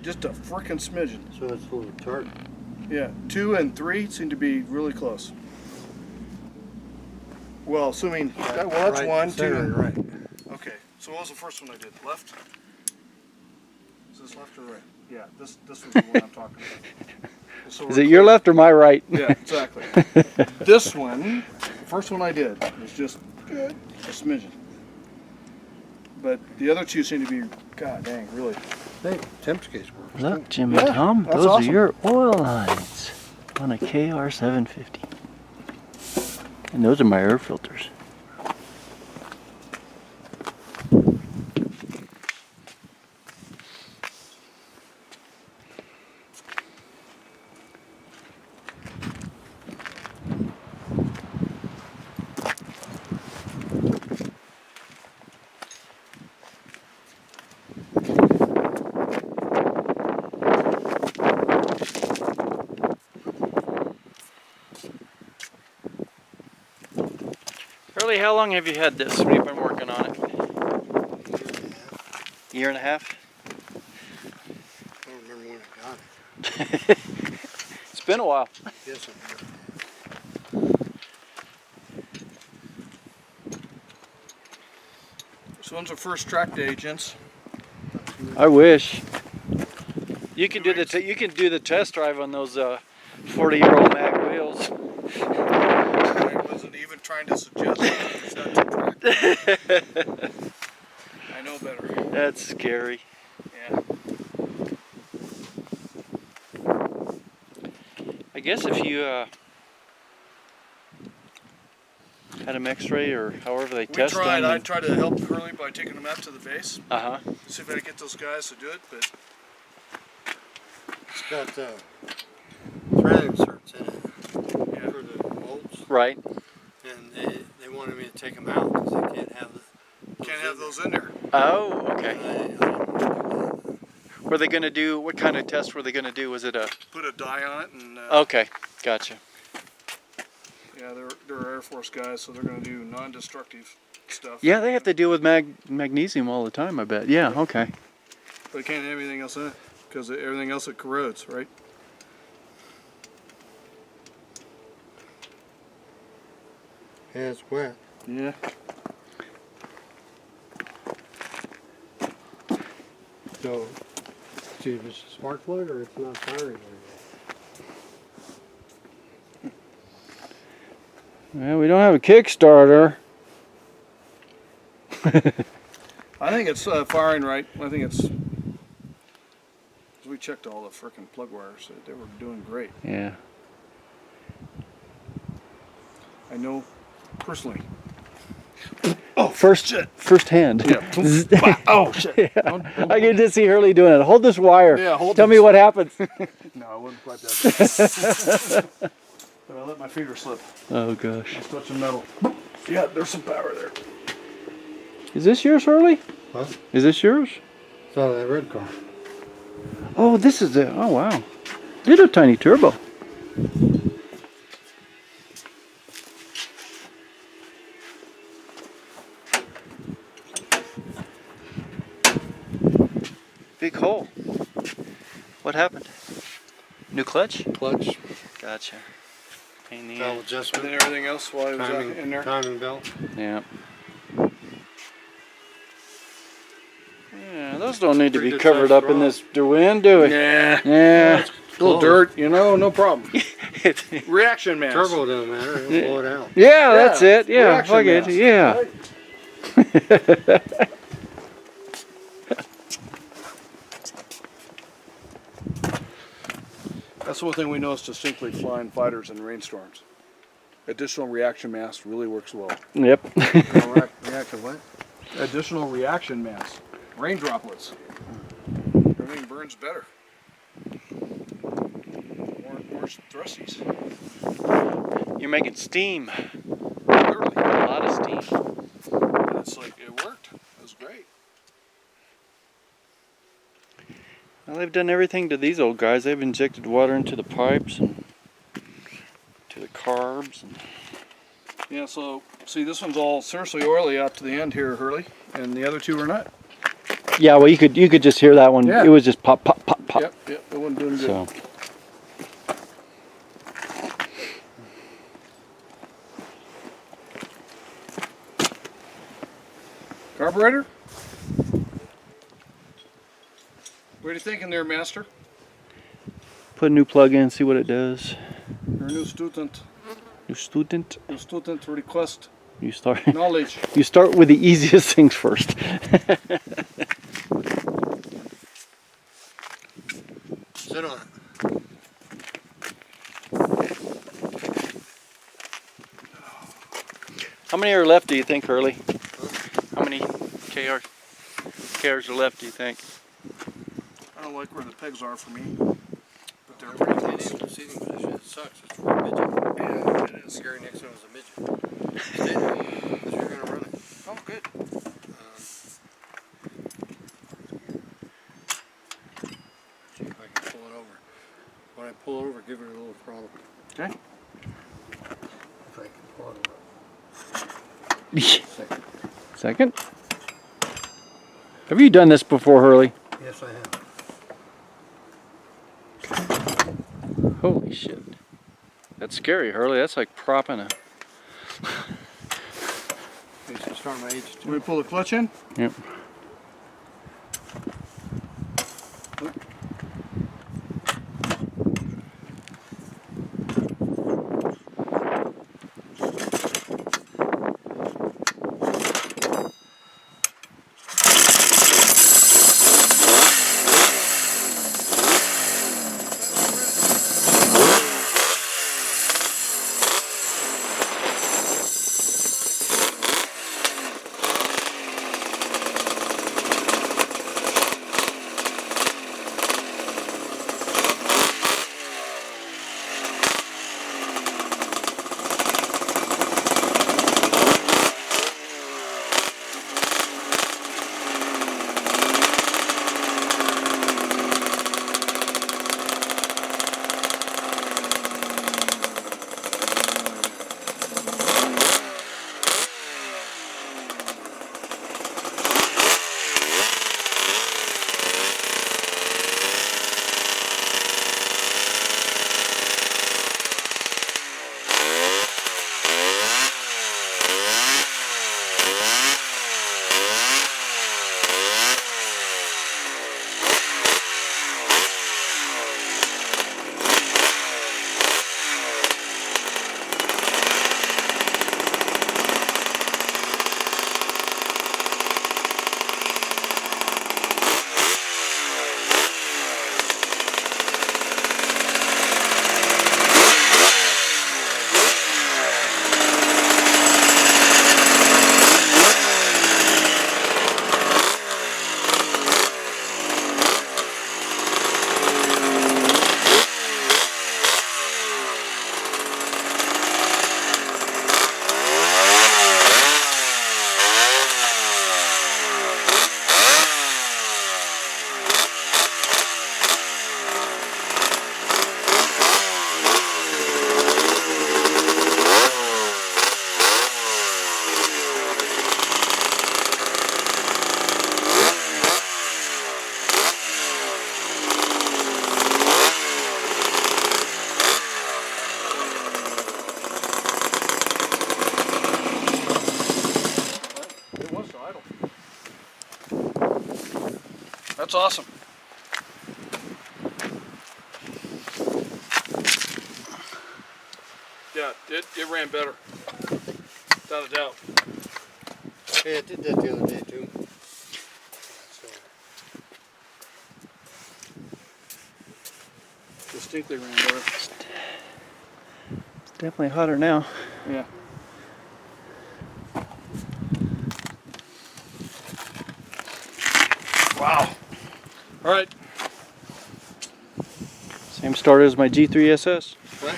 Just a frickin' smidgen. So it's a little tart. Yeah, 2 and 3 seem to be really close. Well, assuming well, that's right, 1, 2, and right. Okay, so what was the first one I did? Left? Is this left or right? Yeah, this was the one I'm talking about. So Is it your left or my right? Yeah, exactly. This one, first one I did, was just a smidgen. But the other two seem to be, god dang, really. Hey, temperature gauge works. Look, Jim Yeah, and Tom, that's those awesome. are your oil lines on a KR 750. And those are my air filters. Early, how long have you had this? When you've been working on it? Year and a half? I don't remember when I got it. It's been a while. Yes, This one's the first track day, gents. I wish. You can do the test drive on those 40-year-old mag wheels. I wasn't even trying to suggest it's not two-track. I know better. That's scary. Yeah. I guess if you had them X-ray or however they test them. I tried to help Hurley by taking them out to the base. Uh-huh. See if I could get those guys to do it, but it's got thread inserts in it for the bolts. Right. And they wanted me to take them out because they can't have those in there. Oh, okay. I didn't want to do that. Were they going to do, what kind of test were they going to do? Was it a... Put a dye on it and... Okay, gotcha. Yeah, they're Air Force guys, so they're going to do non-destructive stuff. Yeah, they have to deal with magnesium all the time, I bet. Yeah, okay. But they can't have anything else in it, because everything else it corrodes, right? Yeah, it's wet. Yeah. So, see if it's a spark plug or it's not firing very Well, we don't have a Kickstarter. I think it's firing right. I think it's... We checked all the frickin' plug wires. They were doing great. Yeah. I know personally. First hand. Yeah. Oh, shit. Yeah. Don't I can just see Hurley doing it. Hold this wire. Yeah, hold Tell this. me what happens. No, I wouldn't quite that bad. But I let my feeder slip. Oh, gosh. I was touching metal. Yeah, there's some power there. Is this yours, Hurley? Huh? Is this yours? It's out of that red car. Oh, this is it. Oh, wow. Little tiny turbo. Big hole. What happened? New clutch? Clutch, Gotcha. Pain in the valve ass. And adjustment, then everything else while I was timing, in there. timing belt. Yeah. Yeah, those don't need to Pretty be good covered sized up in rod. this wind, do we? Yeah. Yeah. A little dirt, you know, no problem. Yeah, Reaction mass. Turbo doesn't matter, it'll blow it out. that's it. Yeah, reaction fuck it. mass. Yeah. Right? That's one thing we noticed distinctly flying fighters in rainstorms. Additional reaction mass really works well. Yep. Reactive what? Additional reaction mass. Rain droplets. Everything burns better. More thrusties. You're making steam. Literally. A lot of steam. And it's like, it worked. It was great. Well, they've done everything to these old guys. They've injected water into the pipes and to the carbs. And Yeah, so, see, this one's all seriously oily out to the end here, Hurley, and the other two are not. Yeah, well, you could just hear that one. Yeah. It was just pop, pop, pop, pop. Yep, it wasn't doing good. So, Carburetor? What are you thinking there, Master? put a new plug in, see what it does. You're a new student. New student. New student request You start. knowledge. You start with the easiest things first. Sit on it. How many are left, do you think, Hurley? How many KRs are left, do you think? I don't like where the pegs are for me, but they're pretty close. Seating position, it sucks. It's for a midget. Yeah, it is. Gary next to him is a midget. Stay there, because you're going to run it. Oh, good. See if I can pull it over. When I pull over, give it a little throttle. Okay. If I can pull it over. Second. Second? Have you done this before, Hurley? Yes, I have. Holy shit. That's scary, Hurley. That's like propping a... Makes me start my age Let too. me pull the clutch in. Yep. It was idle. That's awesome. Yeah, it ran better. Without a doubt. Hey, I did that the other day too. So, Distinctly ran better. It's definitely hotter now. Yeah. Wow. All right. Same starter as my G3SS. what?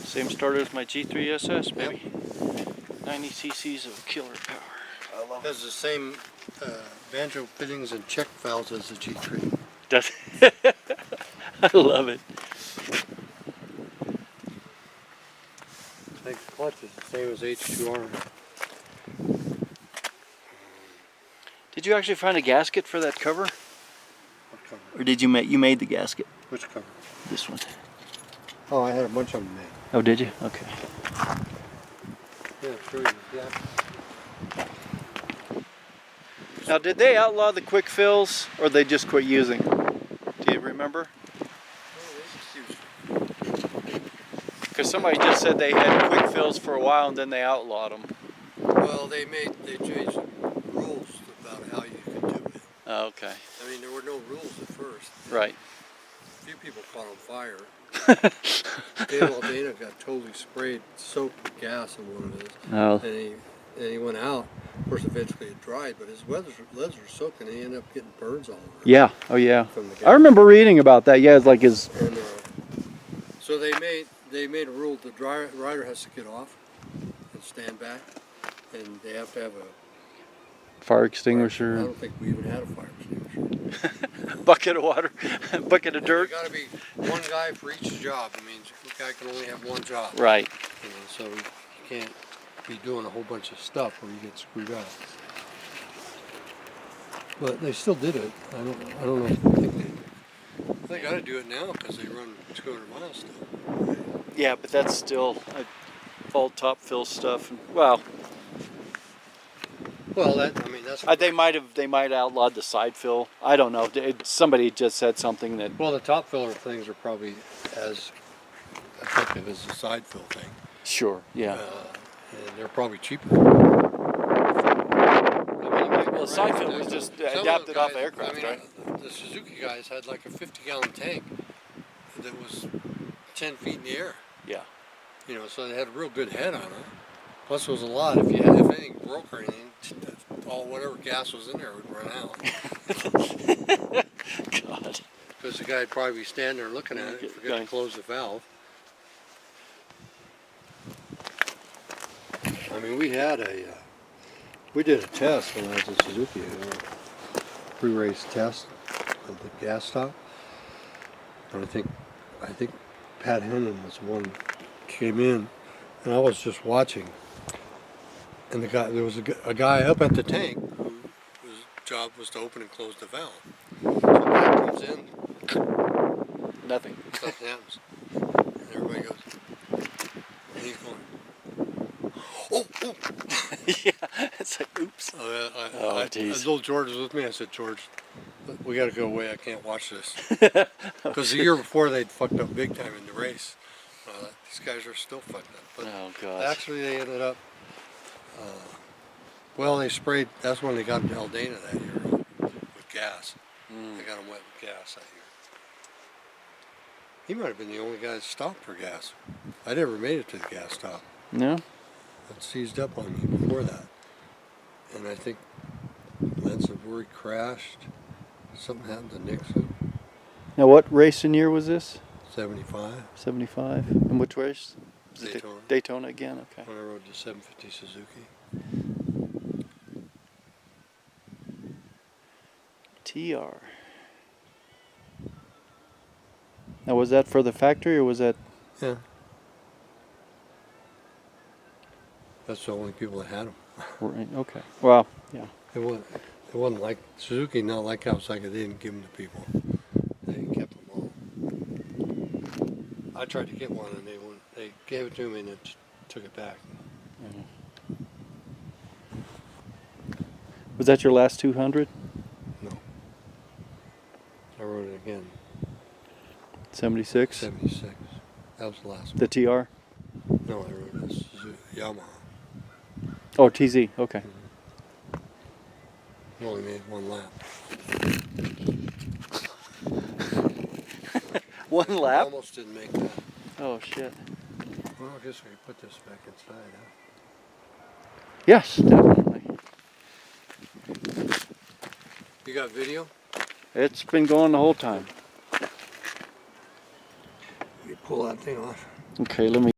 Same starter as my G3SS, baby. 90 cc's of killer power. I love Has the same banjo fittings and check valves as the G3. Does I love it. I think the clutch is the same as H2R. Did you actually find a gasket for that cover? What cover? Or did you made the gasket? Which cover? This one. Oh, I had a bunch of them made. Oh, did you? Okay. Yeah, sure. Yeah. Now, did they outlaw the quick fills, or they just quit using? Do you remember? Because somebody just said they had quick fills for a while and then they outlawed them. Well, they changed the rules about how you could do it. Oh, okay. I mean, there were no rules at first. Right. A few people caught on fire. Dana got totally sprayed, soaked with gas in one of his. Oh. And he went out. Of course, eventually it dried, but his legs were soaked, and he ended up getting burns all over. Yeah. Oh, yeah. From the gas. I remember reading about that. Yeah, it's like his. And so they made a rule: the rider has to get off and stand back, and they have to have a Fire I extinguisher. don't think we even had a fire extinguisher. Bucket of water, bucket of dirt. There's got to be one guy for each job. I mean, a guy can only have one job. Right. You know, so you can't be doing a whole bunch of stuff where you get screwed up. But they still did it. I don't know. I think they got to do it now because they run 200 miles still. Yeah, but that's still all top fill stuff. Well, Well, that's. they might outlawed the side fill. I don't know. Somebody just said something that. Well, the top filler things are probably as effective as the side fill thing. Sure. Yeah. And they're probably cheaper. Well, the side fill was just adapted off aircraft, right? The Suzuki guys had like a 50-gallon tank that was 10 feet in the air. Yeah. You know, so they had a real good head on it. Plus, it was a lot. If anything broke or anything, whatever gas was in there would run out. God. Because the guy'd probably be standing there looking at it and forget to close the valve. I mean, we did a test when I was in Suzuki, a pre-race test of the gas stop. And I think Pat Hennon was the one who came in, and I was just watching. And there was a guy up at the tank whose job was to open and close the valve. So the guy comes in, Nothing. something happens, and everybody goes, and he's going, oh. Yeah, it's like, oops. I told George was with me. I said, George, we got to go away. I can't watch this. Because the year before they'd fucked up big time in the race. These guys are still fucked up. But Oh, gosh. actually, they ended up. They sprayed. That's when they got to Dana that year with gas. They got him wet with gas that year. He might have been the only guy that stopped for gas. I never made it to the gas stop. No? It seized up on me before that. And I think Lansbury crashed. Something happened to Nixon. Now, what race and year was this? 75. 75. And which race? Was it Daytona. Daytona again? Okay. When I rode the 750 Suzuki. TR. Now, was that for the factory or was that? Yeah. That's the only people that had them. Right, okay. Well, yeah. It wasn't like Suzuki, not like Kawasaki. They didn't give them to people. They kept them all. I tried to get one, and they gave it to me and then took it back. Was that your last 200? No. I rode it again. 76? 76. That was the last one. The TR? No, I rode a Suzuki, Yamaha. Oh, TZ. Okay. I only made one lap. One lap? Almost didn't make that. Oh, shit. Well, I guess we could put this back inside, huh? Yes, definitely. You got video? It's been going the whole time. You pull that thing off. Okay, let me